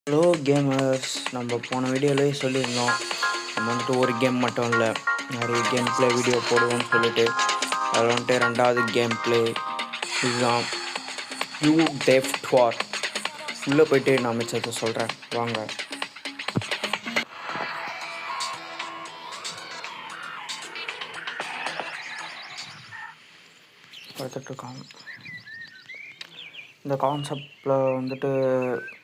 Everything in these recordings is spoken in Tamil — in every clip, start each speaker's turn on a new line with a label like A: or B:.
A: ஹலோ கேமர்ஸ், நம்ம போன வீடியோலேயே சொல்லியிருந்தோம். நம்ம வந்துட்டு ஒரு கேம் மட்டும் இல்லை, நிறைய கேம் ப்ளே வீடியோ போடுவோம்னு சொல்லிட்டு. அதில் வந்துட்டு ரெண்டாவது கேம் ப்ளே இதுதான், யூ டெஃப்ட் வார். உள்ளே போயிட்டு நான் மிச்சத்தை சொல்கிறேன், வாங்க. பார்த்துட்ருக்காங்க. இந்த கான்செப்டில் வந்துட்டு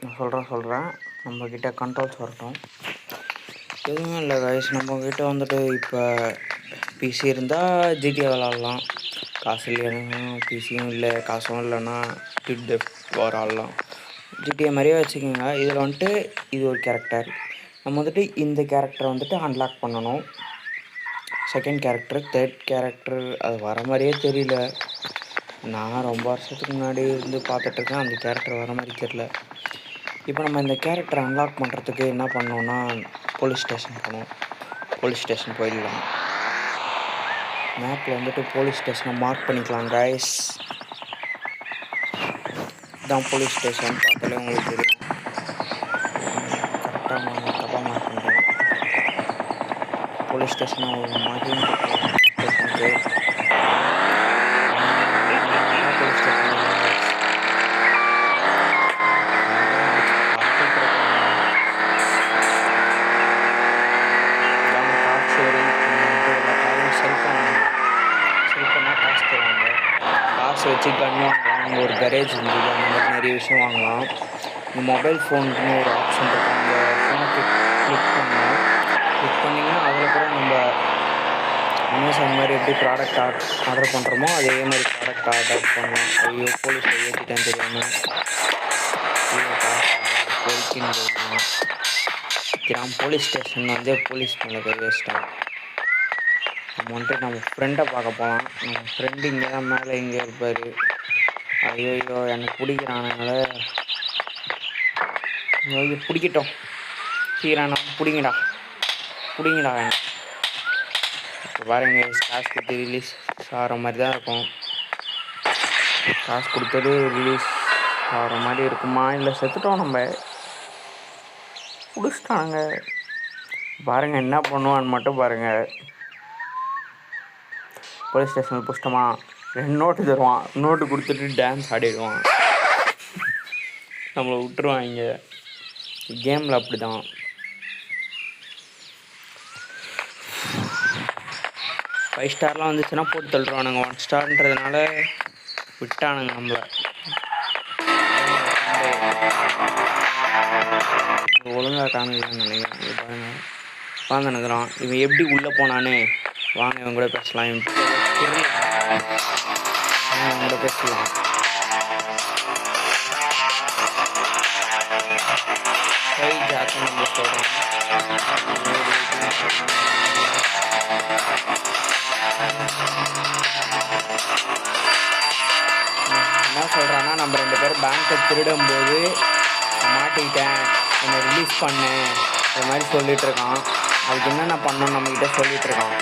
A: நான் சொல்கிறேன் நம்மக்கிட்ட கண்ட்ரோல்ஸ் வரட்டும். எதுவும் இல்லை கைஸ், நம்மக்கிட்ட வந்துட்டு இப்போ பிசி இருந்தால் ஜிடிஏ விளாட்லாம். காசு இல்லைன்னா பிசியும் இல்லை, காசும் இல்லைன்னா வார் ஆடலாம். ஜிடிஏ மாதிரியே வச்சுக்கோங்க. இதில் வந்துட்டு இது ஒரு கேரக்டர், நம்ம வந்துட்டு இந்த கேரக்டரை வந்துட்டு அன்லாக் பண்ணணும். செகண்ட் கேரக்டர், தேர்ட் கேரக்டர் அது வர மாதிரியே தெரியல. நான் ரொம்ப வருஷத்துக்கு முன்னாடி இருந்து பார்த்துட்ருக்கேன், அந்த கேரக்டர் வர மாதிரி தெரில. இப்போ நம்ம இந்த கேரக்டரை அன்லாக் பண்ணுறதுக்கு என்ன பண்ணோன்னா, போலீஸ் ஸ்டேஷன் போகணும். போலீஸ் ஸ்டேஷன் போயிடலாம். மேப்பில் வந்துட்டு போலீஸ் ஸ்டேஷனை மார்க் பண்ணிக்கலாம் கைஸ். இதுதான் போலீஸ் ஸ்டேஷன், பார்த்தாலே உங்களுக்கு தெரியும். கரெக்டாக நான் தப்பாக மார்க் பண்ணுறேன். போலீஸ் ஸ்டேஷனை மார்க்கிங் ஸ்டேஷனுக்கு போலீஸ் ஸ்டேஷன் காசு வச்சு கன் வாங்கலாம். அங்கே ஒரு கரேஜ் இருந்தது, அந்த மாதிரி நிறைய விஷயம் வாங்கலாம். இந்த மொபைல் ஃபோனுக்குன்னு ஒரு ஆப்ஷன் இருக்கும், அந்த ஃபோனுக்கு கிளிக் பண்ணோம். கிளிக் பண்ணிங்கன்னா அதில் கூட நம்ம அமேசான் மாதிரி எப்படி ப்ராடக்ட் ஆர்டர் பண்ணுறோமோ அதே மாதிரி ப்ராடக்ட் ஆர்டர் பண்ணலாம். ஐயோ போலீஸ் ஏற்றிட்டேன் தெரியாமல். போய்க்கின்னு போயிடலாம். கிராம் போலீஸ் ஸ்டேஷன் வந்து போலீஸ் மேலே போய் வச்சிட்டான். நம்ம வந்துட்டு நம்ம ஃப்ரெண்டை பார்க்க போகலாம். நம்ம ஃப்ரெண்டு இங்கே தான் மேலே இங்கே இருப்பார். ஐயோ எனக்கு பிடிக்கிறானால ஐயோ பிடிக்கட்டும், சீக்கிரம் பிடிங்கடா எனக்கு. இப்போ பாருங்க, காசு கொடுத்து ரிலீஸ் ஆகிற மாதிரி தான் இருக்கும். காசு கொடுத்தது ரிலீஸ் ஆகிற மாதிரி இருக்குமா, இல்லை செத்துட்டோம் நம்ம, பிடிச்சிட்டானுங்க. பாருங்கள் என்ன பண்ணுவான்னு மட்டும் பாருங்கள். போலீஸ் ஸ்டேஷனில் பிடிச்சிட்டோமா, 2 நோட்டு தருவான். நோட்டு கொடுத்துட்டு டான்ஸ் ஆடிடுவான், நம்மளை விட்டுருவாங்க. கேமில் அப்படி தான். 5 ஸ்டார்லாம் வந்துச்சுன்னா போட்டு தள்ளுருவானுங்க. 1 ஸ்டார்ன்றதுனால விட்டானுங்க நம்மளை. ஒழுங்காக காமிக்கலான்னு நினைக்கிறேன். பாருங்க உட்காந்துனுக்குறான். இவன் எப்படி உள்ளே போனானே, வாங்க இவன் கூட பேசலாம். இவன் கூட பேசலாம். கை ஜாக்கு நம்ம சொல்கிறோம். என்ன சொல்கிறான்னா, நம்ம 2 பேரும் பேங்க்கை திருடும்போது மாட்டிக்கிட்டேன், என்னை ரிலீஸ் பண்ணு, இது மாதிரி சொல்லிகிட்ருக்கான். அதுக்கு என்னென்ன பண்ணணும் நம்மக்கிட்ட சொல்லிகிட்ருக்கான்.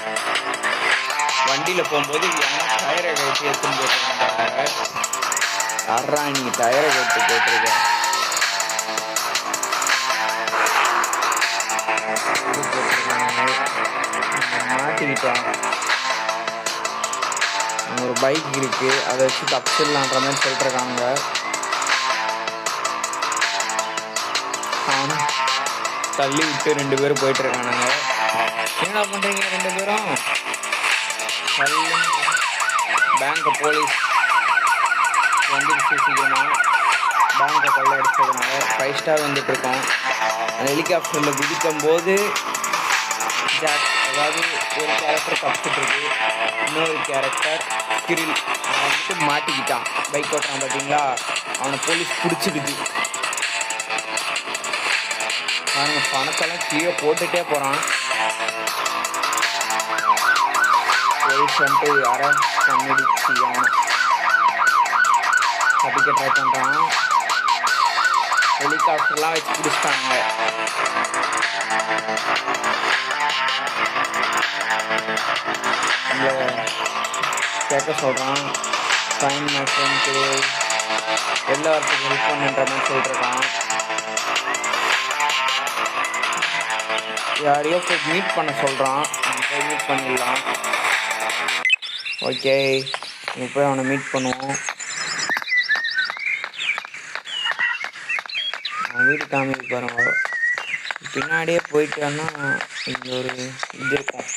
A: வண்டியில் போகும்போது என்ன டயரை கட்டி எடுத்துன்னு போட்டுருக்காங்க. யாரா நீங்கள் டயரை கட்டி போட்டிருக்க, மாட்டிக்கிட்டோம். ஒரு பைக் இருக்குது, அதை வச்சு தப்பிச்சிடலான்ற மாதிரி சொல்லிட்டுருக்காங்க. தள்ளி விட்டு 2 பேரும் போயிட்டுருக்கானுங்க. என்ன பண்ணுறீங்க 2 பேரும்? பேங்க்கை போலீஸ் வந்துடுச்சு சீக்கிரமாக. பேங்க்கை கொள்ளை அடித்ததுனால 5 ஸ்டார் வந்துட்டுருக்கோம். அந்த ஹெலிகாப்டரில் குதிக்கும் போது அதாவது ஒரு கேரக்டர் தப்பிச்சுட்ருக்கு, இன்னொரு கேரக்டர் கிரில் அவன் வந்துட்டு மாட்டிக்கிட்டான். பைக் ஓட்டுறான் பார்த்தீங்களா, அவனை போலீஸ் பிடிச்சிடுது. பாருங்க, பணத்தெல்லாம் கீழே போட்டுகிட்டே போகிறான். போலீஸ் வந்துட்டு யாரை பண்ணிடுச்சு, அவனை தப்பிக்க ட்ரை பண்ணுறான். ஹெலிகாப்டர்லாம் வச்சு பிடிச்சிட்டாங்க. நம்மளை கேட்க சொல்கிறான். ஃபைன் மை ஃப்ரெண்ட், எல்லா இடத்துக்கும் ஹெல்ப் பண்ணுன்ற மாதிரி சொல்லிட்டுருக்கான். யாரையோ போய் மீட் பண்ண சொல்கிறான். போய் மீட் பண்ணிடலாம். ஓகே, இப்போ போய் அவனை மீட் பண்ணுவோம். அவன் வீடு காமிக்கு பாருங்க. பின்னாடியே போயிட்டோன்னா இங்கே ஒரு இது இருக்கும்.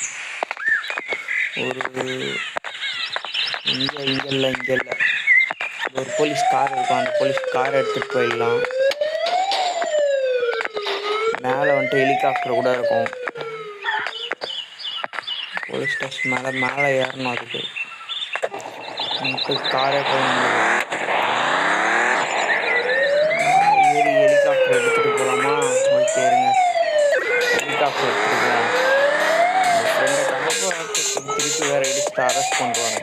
A: ஒரு இங்கே இல்லை ஒரு போலீஸ் கார் இருக்கும். அந்த போலீஸ் காரை எடுத்துகிட்டு போயிடலாம். மேலே வந்துட்டு ஹெலிகாப்டர் கூட இருக்கும். போலீஸ் ஸ்டேஷன் மேலே ஏறணும். அதுக்கு வந்துட்டு காரே போய் ஏறி ஹெலிகாப்டர் எடுத்துகிட்டு போகலாமா? ஓகே, இருங்க, ஹெலிகாப்டர் எடுத்துகிட்டு போகலாம். ஃப்ரெண்டை கண்டிப்பாக திருப்பி வேறு இடிச்சுட்டு அரெஸ்ட் பண்ணுவாங்க.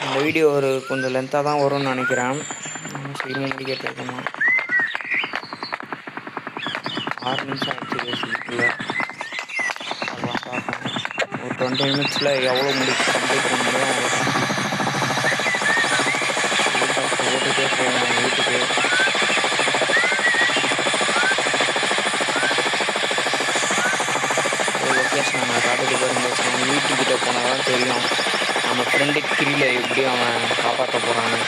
A: இந்த வீடியோ ஒரு கொஞ்சம் லென்த்தாக தான் வரும்னு நினைக்கிறேன். சீக்கிரம் முடிக்க ட்ரை பண்ணலாம். 6 நிமிஷம் ஆச்சு பேசிக்கிட்டுல. அதெல்லாம் பார்ப்போம். ஒரு 20 மினிட்ஸில் எவ்வளோ கம்ப்ளீட் பண்ண முடியும் அவ்வளோதான். ஓட்டுகிட்டே போவோம் வீட்டுக்கு. லொக்கேஷன் நாங்கள் காட்டுக்கு போயிருந்தோம். வீட்டுக்கிட்ட போனால் தான் தெரியும் நம்ம ஃப்ரெண்டு கிரியில் எப்படி அவன் காப்பாற்ற போகிறான்னு.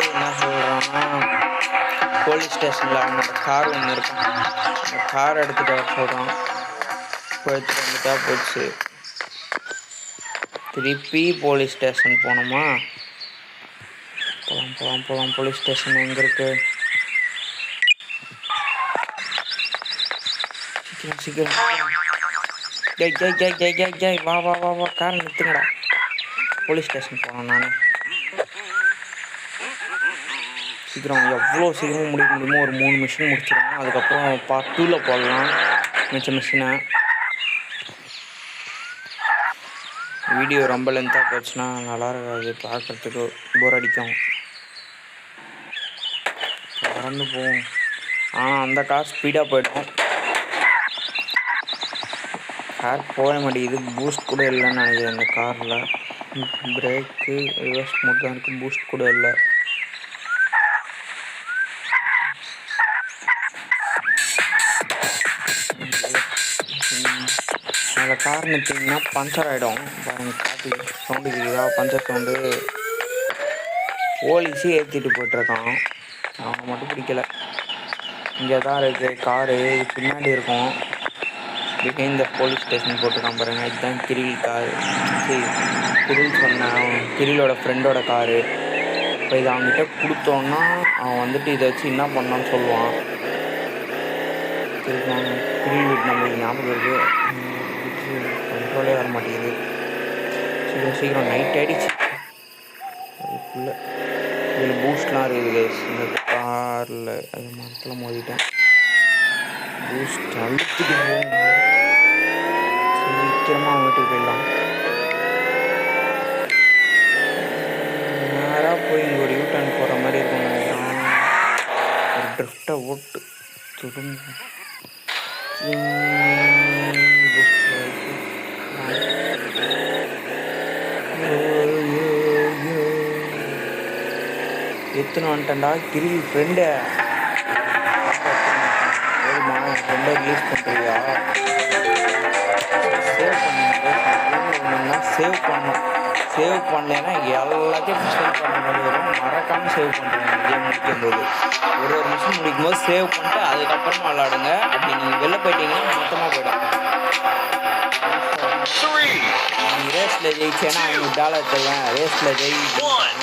A: என்ன சொல்கிறான்னா, போலீஸ் ஸ்டேஷனில் அவனோட கார் ஒன்று இருக்கும். அந்த கார் எடுத்துகிட்டு வர சொல்கிறான். எடுத்துகிட்டு வந்துட்டா போச்சு. திருப்பி போலீஸ் ஸ்டேஷன் போகணுமா? போகலாம். போலீஸ் ஸ்டேஷன் எங்கே இருக்கு? சீக்கிரம் ஜெய் வா கார் நிறுத்துங்கடா. போலீஸ் ஸ்டேஷன் போனோம். நான் சீக்கிரம் எவ்வளோ சீக்கிரமாக முடிக்க முடியுமோ ஒரு 3 மிஷின் முடிச்சிடுவோம். அதுக்கப்புறம் பார்ட் 2ல் போடலாம் மிஷினை. வீடியோ ரொம்ப லென்த்தாக போச்சுன்னா நல்லா இருக்காது, பார்க்குறதுக்கு போர் அடிக்கும். பறந்து போவோம். ஆனால் அந்த கார் ஸ்பீடாக போய்டும். கார் போக மாட்டேங்குது. பூஸ்ட் கூட இல்லைன்னு நினைக்கிறேன் இந்த காரில். பிரேக்கு ரிவர்ஸ் மட்டும் தான் இருக்குது, பூஸ்ட் கூட இல்லை. அதில் கார் நிறுத்திங்கன்னா பஞ்சர் ஆகிடும். பாருங்கள், காட்டு சவுண்டு கேட்குதா? Puncture sound. போலீஸே ஏற்றிட்டு போய்ட்டுருக்கான். அவனை மட்டும் பிடிக்கலை. இங்கே தான் இருக்குது காரு. இது பின்னாடி இருக்கும். பிஹைண்ட் த போலீஸ் ஸ்டேஷன் போட்டுருக்கான் பாருங்கள். இதுதான் கிரில் காரு. கிரில் சொன்னான், கிரிலோட ஃப்ரெண்டோட காரு. இப்போ இதை அவன்கிட்ட கொடுத்தோன்னா அவன் வந்துட்டு இதை வச்சு என்ன பண்ணான்னு சொல்லுவான். திருப்பாங்க. கிரில் வீட்டு நம்மளுக்கு ஞாபகம் இருக்குது. கண்ட்ரோலே வர மாட்டேங்குது. சீக்கிரம் நைட் ஆகிடுச்சு. அதுக்குள்ளே இதில் பூஸ்ட்லாம் இருக்குது. இந்த காரில் அது மரத்தில் மோதிட்டேன். பூஸ்ட் அழுத்திட்டு போகும். சீக்கிரமாக வீட்டுக்கு போயிடலாம். நேராக போய் இங்கே ஒரு யூட்டர்ன் போகிற மாதிரி இருக்கும் நினைக்கிறேன். ஒரு ட்ரிஃப்டை ஓட்டு திரும்ப எத்தனை வந்துட்டேன்டா. கிரில் ஃப்ரெண்டு ஏதுமா என் ஃப்ரெண்டை ரிலீஸ் பண்ணுறியா? சேவ் பண்ணணும்னா சேவ் பண்ணணும். சேவ் பண்ணலைன்னா எல்லாத்தையும் சேவ் பண்ண மாதிரி வரும். மறக்காமல் சேவ் பண்ணுறேன். கேம் முடிக்கும்போது ஒரு மிஷின் முடிக்கும்போது சேவ் பண்ணிட்டு அதுக்கப்புறமா விளாடுங்க. அப்படி நீங்கள் வெளில போயிட்டீங்கன்னா மொத்தமாக போயிடும். நீங்கள் ரேஸில் ஜெயிச்சேன்னா $5 தருவேன். ரேஸில் ஜெயிச்சேன்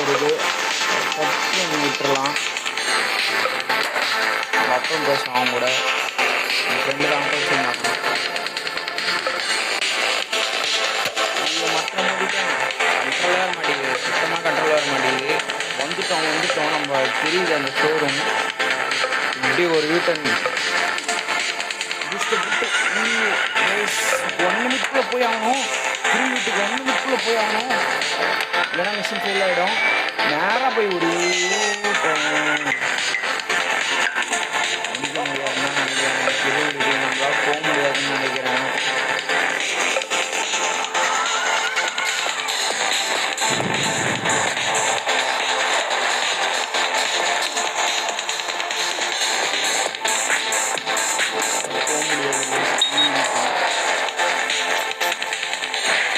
A: இருக்குது, கட்டி விட்டுறலாம். அப்புறம் பேசுவோம் அவங்க கூட. என் ஃப்ரெண்டு தான் பேச மாட்டோம். மற்ற முடிக்கும் கண்ட்ரோல் வர மாட்டேங்குது, சுத்தமாக கண்ட்ரோல் வர மாட்டேங்குது. வந்துட்டோம் நம்ம தெரியுது அந்த ஷோரூம். இப்படி ஒரு யூட்டன் 1 மினிட்குள்ளே போய் ஆகணும். வீட்டுக்கு 1 மினிட்குள்ளே போய் ஆகணும், இல்லைன்னா மிஷின் ஃபெயில் ஆகிடும். நேராக போய் ஒரு முடிக்க முடியாதுன்னு நினைக்கிறேன். திருவள்ளுக்கு நம்மளால் போக முடியாதுன்னு நினைக்கிறேன்.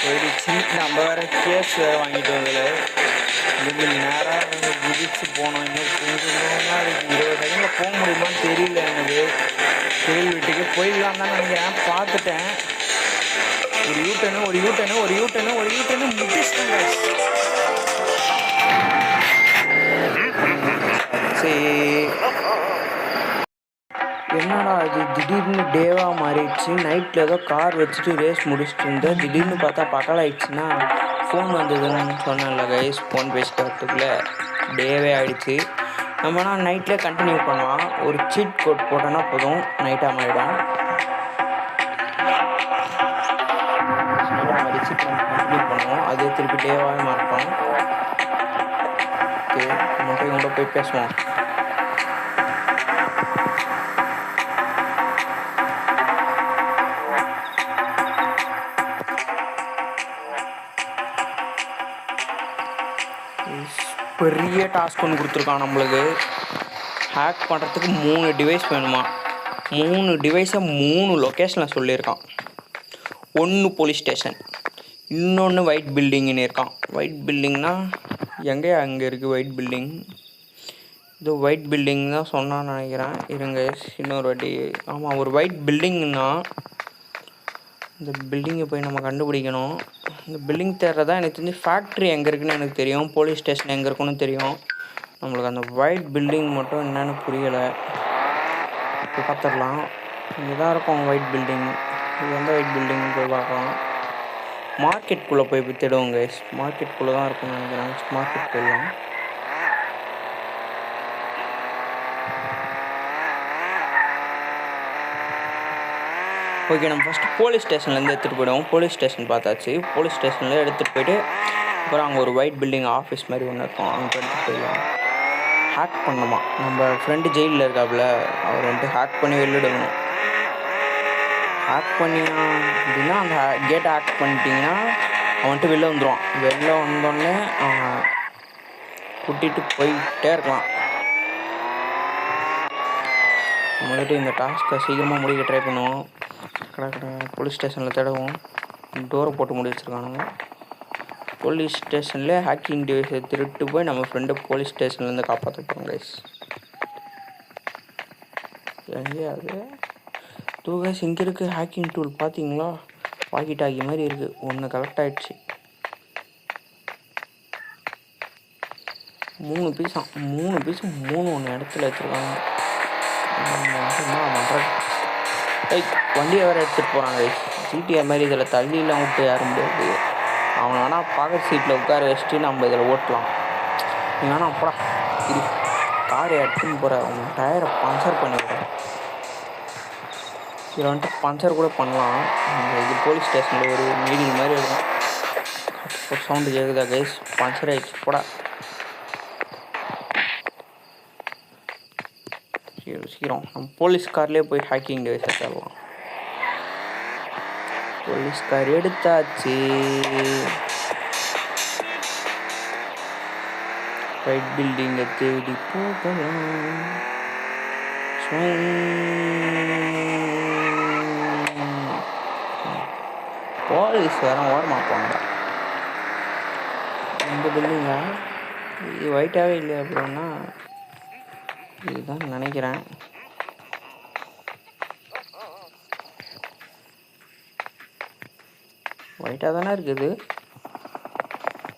A: போயிடுச்சு. நம்ம வேறு கேஸ் வேறு வாங்கிட்டு வந்ததில் இங்கே நேராக குதிச்சு போனோம். இன்னும் கொஞ்சம் தூரமாக இருக்குது. 20 செகண்டில் போக முடியுமான்னு தெரியல. எனக்கு கோயில் வீட்டுக்கு போயிடலாம் தான் நினைக்கிறேன். பார்த்துட்டேன். ஒரு யூட்டனு முடிச்சிட்டேங்க. சரி, என்னடா இது திடீர்னு டேவாக மாறிடுச்சு. நைட்டில் ஏதோ கார் வச்சுட்டு ரேஸ் முடிச்சுட்டு இருந்தேன். திடீர்னு பார்த்தா பகல் ஆகிடுச்சுன்னா ஃபோன் வந்ததுன்னு சொன்னேன்ல கைஸ். ஃபோன் பேசிட்டு வரத்துக்குள்ளே டேவே ஆகிடுச்சு. நம்மனா நைட்லேயே கண்டினியூ பண்ணலாம். ஒரு சீட் கோட் போட்டோன்னா போதும், நைட்டாக மாறிடும். நைட்டாக மாறிச்சு கண்டினியூ பண்ணுவோம். அது திருப்பி டேவாகவே மாறட்டும். ஓகே, நம்ம போய் பேசுவோம். பெரிய டாஸ்க் ஒன்று கொடுத்துருக்கான் நம்மளுக்கு. ஹேக் பண்ணுறதுக்கு 3 டிவைஸ் வேணுமா. 3 டிவைஸை 3 லொக்கேஷனில் சொல்லியிருக்கான். 1 போலீஸ் ஸ்டேஷன், இன்னொன்று ஒயிட் பில்டிங்னு இருக்கான். ஒயிட் பில்டிங்னா அங்கே இருக்குது ஒயிட் பில்டிங். இது ஒயிட் பில்டிங் தான் சொன்னான்னு நினைக்கிறேன். இருங்க இன்னொரு வாட்டி. ஆமாம், ஒரு ஒயிட் பில்டிங்னா இந்த பில்டிங்கை போய் நம்ம கண்டுபிடிக்கணும். இந்த பில்டிங் தேடுறதா எனக்கு தெரிஞ்சு ஃபேக்ட்ரி எங்கே இருக்குன்னு எனக்கு தெரியும், போலீஸ் ஸ்டேஷன் எங்கே இருக்குன்னு தெரியும். நம்மளுக்கு அந்த ஒயிட் பில்டிங் மட்டும் என்னென்னு புரியலை. இப்போ பார்த்துடலாம். இங்கே தான் இருக்கும் ஒயிட் பில்டிங். இது எந்த ஒயிட் பில்டிங் போய் பார்க்கலாம். மார்க்கெட்டுக்குள்ளே போய் தேடுவோம் கைஸ். மார்க்கெட்டுக்குள்ளே தான் இருக்கும்னு நினைக்கிறேன். மார்க்கெட் போயிடலாம். ஓகே, நம்ம ஃபஸ்ட்டு போலீஸ் ஸ்டேஷன்லேருந்து எடுத்துகிட்டு போய்டுவோம். போலீஸ் ஸ்டேஷன் பார்த்தாச்சு. போலீஸ் ஸ்டேஷனில் எடுத்துகிட்டு போய்ட்டு அப்புறம் அங்கே ஒரு ஒயிட் பில்டிங் ஆஃபீஸ் மாதிரி ஒன்று இருக்கும், அங்கே எடுத்துகிட்டு போயிடலாம். ஹேக் பண்ணணுமா. நம்ம ஃப்ரெண்டு ஜெயிலில் இருக்காப்புல, அவர் வந்துட்டு ஹேக் பண்ணி வெளியிடணும். ஹேக் பண்ணி அப்படின்னா அந்த கேட்டை ஹேக் பண்ணிட்டீங்கன்னா அவன் வந்துட்டு வெளில வந்துடுவான். வெளில வந்தோடனே அவன் கூட்டிகிட்டு போயிட்டே இருக்கலாம். வந்துட்டு இந்த டாஸ்க்கை சீக்கிரமாக முடிக்க ட்ரை பண்ணுவோம். போலீஸ் ஸ்டேஷனில் தேடுவோம். டோரை போட்டு முடி வச்சுருக்கானுங்க. போலீஸ் ஸ்டேஷனில் ஹேக்கிங் டிவைஸை திருட்டு போய் நம்ம ஃப்ரெண்டை போலீஸ் ஸ்டேஷன்லேருந்து காப்பாற்றிட்டோம் கைஸ். எங்கேயா அது கைஸ்? இங்கே இருக்குது ஹேக்கிங் டூல். பார்த்தீங்களா, வாக்கி டாக்கி மாதிரி இருக்குது. ஒன்று கலெக்ட் ஆகிடுச்சு. 3 பீஸும் 3 இடத்துல வச்சுருக்காங்க. வண்டியை வேறு எடுத்துகிட்டு போகிறாங்க. ஜிடிஆர் மாதிரி இதில் தள்ளிலாம் விட்டு ஏற முடியாது. அவனை வேணால் பாக்கெட் சீட்டில் உட்கார வச்சுட்டு நம்ம இதில் ஓட்டலாம். நீ வேணா அப்படா இது காரை எடுத்துன்னு போகிற அவன் டயரை பஞ்சர் பண்ணிவிடுறேன். இதில் வந்துட்டு பஞ்சர் கூட பண்ணலாம். இது போலீஸ் ஸ்டேஷனில் ஒரு மீடிங் மாதிரி இருக்கும். ஒரு சவுண்டு கேட்குதா கைஸ்? பஞ்சர் ஆகிடுச்சு போடா. சீக்கிரம் நம்ம போலீஸ் கார்லேயே போய் ஹேக்கிங் டிவைஸை தரலாம். போலீஸ் கார் எடுத்தாச்சு. ஒயிட் பில்டிங்கை தேடி போகலாம். போலீஸ் வேற ஓரமாக போங்க. இந்த பில்டிங்கா இது ஒயிட்டாகவே இல்லையா அப்படின்னா இதுதான் நினைக்கிறேன். ஒயிட்டாக தானே இருக்குது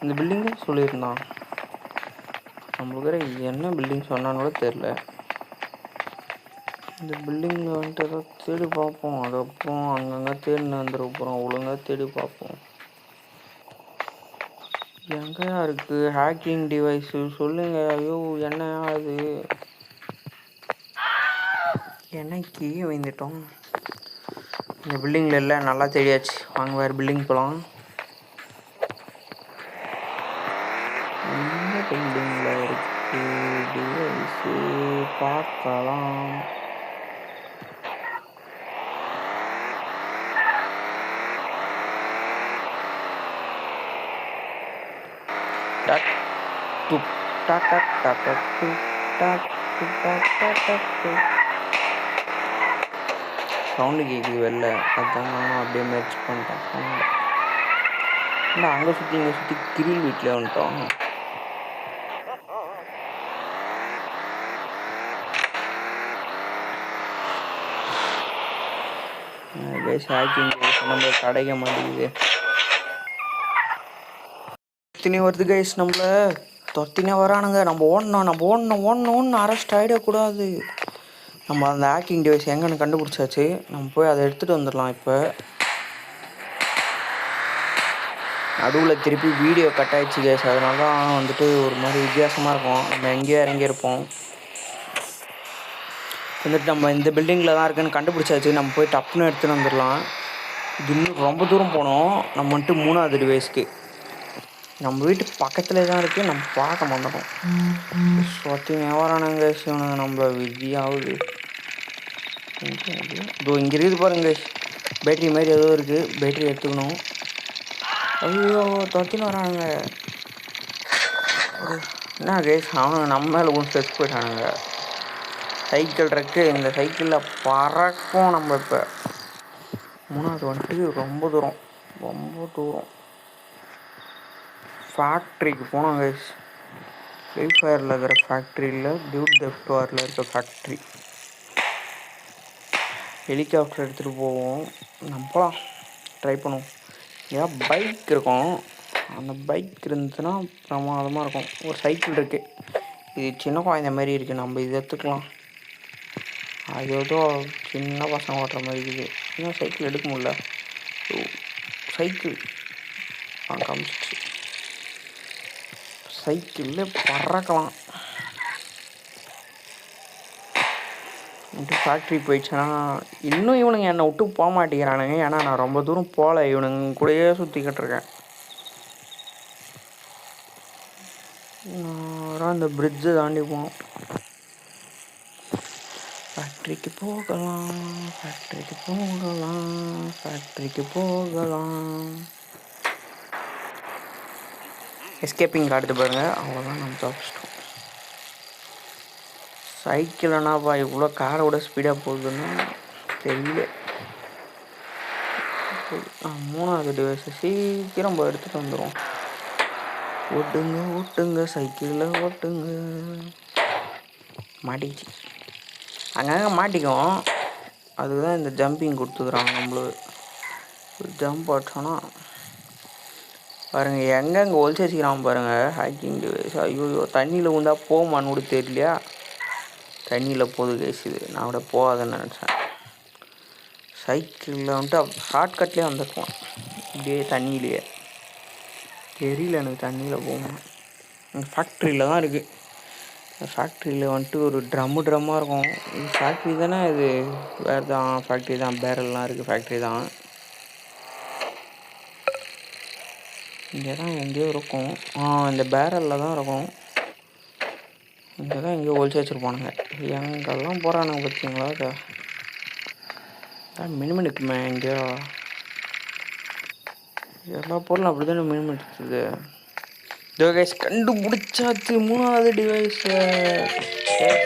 A: இந்த பில்டிங்கு சொல்லியிருந்தான். நம்மளுக்கு என்ன பில்டிங் சொன்னான்னு கூட தெரில. இந்த பில்டிங்கில் வந்துட்டு ஏதோ தேடி பார்ப்போம். அதுக்கப்புறம் அங்கங்கே தேடின்னு வந்துருப்போம். ஒழுங்காக தேடி பார்ப்போம். எங்கேயா இருக்குது ஹேக்கிங் டிவைஸு சொல்லுங்க. ஐயோ என்ன அது என்னைக்கு வந்துட்டோம். இந்த பில்டிங்கில் இல்லை, நல்லா தெரியாச்சு. வாங்க வேறு பில்டிங் போகலாம். இந்த பில்டிங்கில் இருக்கு டிவைஸு பார்க்கலாம். சவுண்டு கேட்குது வெளில, அதுதான் நானும் அப்படியே மேட்ச் பண்ணிட்டேன். இல்லை அங்கே சுற்றி இங்கே சுற்றி கிரில் வீட்டில் வந்துட்டோம். ஹேக்கிங் நம்ம கிடைக்க மாட்டேங்குது. துரத்தினே வருது கைஸ், நம்மள துரத்தினே வரானுங்க. நம்ம ஓடணும் அரெஸ்ட் ஆகிடக்கூடாது. நம்ம அந்த ஹேக்கிங் டிவைஸ் எங்கன்னு கண்டுபிடிச்சாச்சு. நம்ம போய் அதை எடுத்துகிட்டு வந்துடலாம். இப்போ நடுவில் திருப்பி வீடியோ கட் ஆகிடுச்சு கைஸ், அதனால தான் வந்துட்டு ஒரு மாதிரி வித்தியாசமாக இருக்கும். நம்ம எங்கேயோ இறங்கியிருப்போம். வந்துட்டு நம்ம இந்த பில்டிங்கில் தான் இருக்குன்னு கண்டுபிடிச்சாச்சு. நம்ம போய் டப்புன்னு எடுத்துகிட்டு வந்துடலாம். இது இன்னும் ரொம்ப தூரம் போனோம். நம்ம வந்துட்டு 3வது டிவைஸ்க்கு நம்ம வீட்டுக்கு பக்கத்துலேயே தான் இருக்குது. நம்ம பார்க்க மாட்டோம். சொத்தி வியாபாரானுங்க இவனுங்க நம்மள விதியாகுது. இதோ இங்கே இருக்குது பாருங்க, பேட்ரி மாதிரி ஏதோ இருக்குது. பேட்ரி எடுத்துக்கணும். ஐயோ தொத்தின்னு வரானுங்க. என்ன கேஸ், அவனுங்க நம்ம மேலே ஒன்று செத்து போயிட்டானுங்க. சைக்கிள் இருக்கு, இந்த சைக்கிளில் பறக்கும். நம்ம இப்போ 3வது வந்துட்டு ரொம்ப தூரம் ஃபேக்ட்ரிக்கு போனோம் கைஸ். ஃப்ரீ ஃபயரில் இருக்கிற ஃபேக்ட்ரியில் டியூட் தெஃப்ட் வாரில் இருக்க ஃபேக்ட்ரி. ஹெலிகாப்டர் எடுத்துகிட்டு போவோம். நம்ம போகலாம், ட்ரை பண்ணுவோம். ஏன் பைக் இருக்கும், அந்த பைக் இருந்துச்சுன்னா பிரமாதமாக இருக்கும். ஒரு சைக்கிள் இருக்குது, இது சின்ன குழந்த மாதிரி இருக்குது. நம்ம இது எடுத்துக்கலாம். அது ஏதோ சின்ன பசங்க ஓட்டுற மாதிரி இருக்குது. இன்னும் சைக்கிள் எடுக்க முடியல. சைக்கிள் காமிச்சிச்சு. சைக்கிளில் பறக்கலாம். ஃபேக்ட்ரி போயிடுச்சுன்னா இன்னும் இவனுங்க என்னை விட்டு போக மாட்டேங்கிறானுங்க. ஏன்னா நான் ரொம்ப தூரம் போகல, இவனுங்க கூடயே சுற்றிக்கிட்டு இருக்கேன். இந்த பிரிட்ஜை தாண்டி போகணும். ஃபேக்ட்ரிக்கு போகலாம். எஸ்கேப்பிங் காடுது பாருங்கள், அவ்வளோதான். நம்ம தப்பிச்சிட்டோம். சைக்கிள் என்னப்பா இவ்வளோ காரை விட ஸ்பீடாக போகுதுன்னு தெரியல. 3வது டிவைஸை சீக்கிரம் போய் எடுத்துகிட்டு வந்துடும். ஓட்டுங்க சைக்கிளில் ஓட்டுங்க. மாட்டிக்கிச்சு, அங்கங்கே மாட்டிக்கும். அதுதான் இந்த ஜம்பிங் கொடுத்துக்குறாங்க. நம்மளுக்கு ஜம்ப் ஆட்டோன்னா பாருங்கள், எங்கெங்கே ஒழிச்சு வச்சுக்கிறான் பாருங்கள் ஹேக்கிங் டிவைஸ். ஐயோ தண்ணியில் உண்டா போகுமான்னு கூட தெரியலையா. தண்ணியில் போகுது கேசுது, நான் கூட போகாதுன்னு நினச்சேன். சைக்கிளில் வந்துட்டு ஷார்ட்கட்லேயே வந்துருக்கோம். இப்படியே தண்ணியிலேயே தெரியல எனக்கு. தண்ணியில் போகணும். ஃபேக்ட்ரியில் தான் இருக்குது. ஃபேக்ட்ரியில் வந்துட்டு ஒரு ட்ரம்மாக இருக்கும். இது ஃபேக்ட்ரி தானே, இது வேறு தான் ஃபேக்ட்ரி தான். பேரல்லாம் இருக்குது, ஃபேக்ட்ரி தான். இங்கே தான் எங்கேயோ இருக்கும். இந்த பேரலில் தான் இருக்கும். இங்கே தான் எங்கேயோ ஒழிச்சு வச்சுருப்பானுங்க. எங்கெல்லாம் போகிறானுங்க பார்த்தீங்களா. அதான் மினிமம் இருக்குமே எங்கேயோ. எல்லா பொருளும் அப்படி தானே மினிமம் இருக்குது. டிவைஸ் கண்டுபிடிச்சாச்சு. 3வது டிவைஸை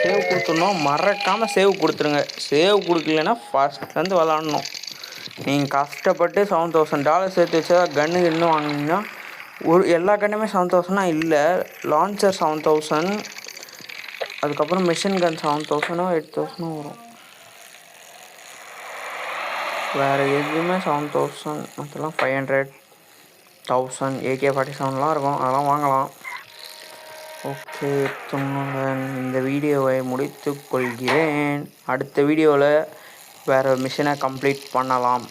A: சேவ் கொடுத்துடணும். மறக்காமல் சேவ் கொடுத்துருங்க. சேவ் கொடுக்கலன்னா ஃபஸ்ட்லேருந்து விளாட்ணும். நீங்கள் கஷ்டப்பட்டு $7,000 சேர்த்து வச்சா கன்று இன்னும் வாங்கினீங்கன்னா எல்லா கன்னுமே 7,000 இல்லை. லான்ச்சர் 7,000, அதுக்கப்புறம் மிஷின் கன் 7,000 8,000 வரும். வேறு எதுவுமே 7,000, மற்றெல்லாம் 500 1000 AK-47 இருக்கும். அதெல்லாம் வாங்கலாம். ஓகே, இந்த வீடியோவை முடித்து கொள்கிறேன். அடுத்த வீடியோவில் வேறு மிஷினை கம்ப்ளீட் பண்ணலாம்.